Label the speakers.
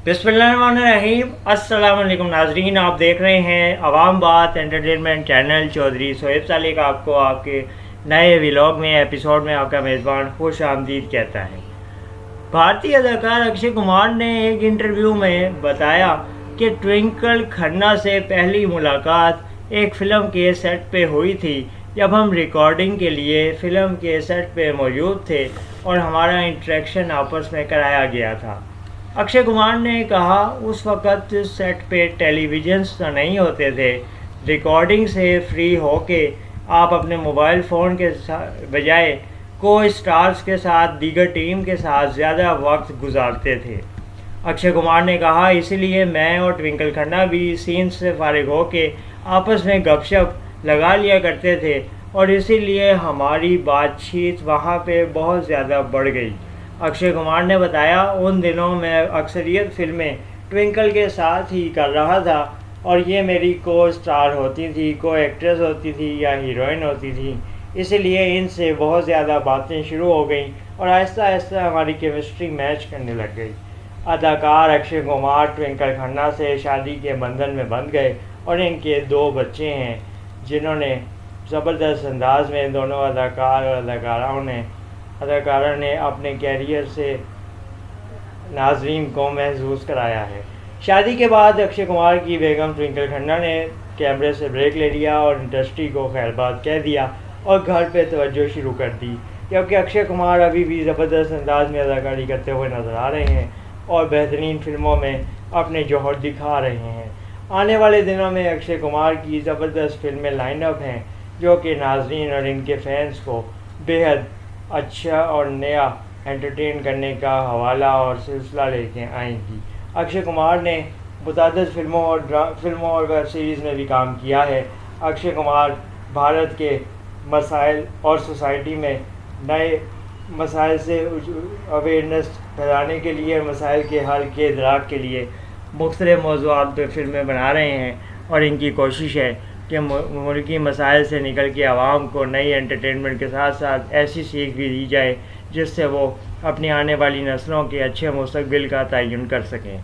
Speaker 1: बिस्मिल्लाहिर्रहमानिर्रहीम। अस्सलाम वालेकुम नाजरीन, आप देख रहे हैं अवाम बात एंटरटेनमेंट चैनल। चौधरी सोहेब सालिक आपको आपके नए व्लॉग में एपिसोड में आपका मेज़बान खुश आमदीद कहता है। भारतीय अदाकार अक्षय कुमार ने एक इंटरव्यू में बताया कि ट्विंकल खन्ना से पहली मुलाकात एक फ़िल्म के सेट पे हुई थी, जब हम रिकॉर्डिंग के लिए फ़िल्म के सेट पे मौजूद थे और हमारा इंटरेक्शन आपस में कराया गया था। अक्षय कुमार ने कहा, उस वक़्त सेट पे टेलीविज़न्स तो नहीं होते थे। रिकॉर्डिंग से फ्री होके आप अपने मोबाइल फ़ोन के बजाय को स्टार्स के साथ दीगर टीम के साथ ज़्यादा वक्त गुजारते थे। अक्षय कुमार ने कहा, इसीलिए मैं और ट्विंकल खन्ना भी सीन से फारिग होके आपस में गपशप लगा लिया करते थे और इसीलिए हमारी बातचीत वहाँ पे बहुत ज़्यादा बढ़ गई। अक्षय कुमार ने बताया, उन दिनों मैं अक्सरियत फ़िल्में ट्विंकल के साथ ही कर रहा था और ये मेरी को स्टार होती थी, को एक्ट्रेस होती थी या हीरोइन होती थी, इसलिए इनसे बहुत ज़्यादा बातें शुरू हो गई और आहिस्ता आहिस्ता हमारी केमिस्ट्री मैच करने लग गई। अदाकार अक्षय कुमार ट्विंकल खन्ना से शादी के बंधन में बंध गए और इनके 2 बच्चे हैं, जिन्होंने ज़बरदस्त अंदाज में दोनों अदाकार और अदाकारा ने अपने कैरियर से नाजरीन को महसूस कराया है। शादी के बाद अक्षय कुमार की बेगम ट्विंकल खन्ना ने कैमरे से ब्रेक ले लिया और इंडस्ट्री को खैरबाद कह दिया और घर पे तवज्जो शुरू कर दी, क्योंकि अक्षय कुमार अभी भी ज़बरदस्त अंदाज में अदाकारी करते हुए नज़र आ रहे हैं और बेहतरीन फिल्मों में अपने जौहर दिखा रहे हैं। आने वाले दिनों में अक्षय कुमार की ज़बरदस्त फिल्में लाइनअप हैं, जो कि नाजरीन और इनके फैंस को बेहद अच्छा और नया एंटरटेन करने का हवाला और सिलसिला लेके आएंगी। अक्षय कुमार ने मुतअद्दिद फिल्मों और वेब सीरीज़ में भी काम किया है। अक्षय कुमार भारत के मसाइल और सोसाइटी में नए मसाइल से अवेयरनेस फैलाने के लिए, मसाइल के हल के इदराक के लिए मुख्तलिफ़ मौज़ूआत पर फिल्में बना रहे हैं और इनकी कोशिश है कि मुल्की मसाइल से निकल के आवाम को नई एंटरटेनमेंट के साथ साथ ऐसी सीख भी दी जाए जिससे वो अपनी आने वाली नस्लों के अच्छे मुस्तकबिल का तयन कर सकें।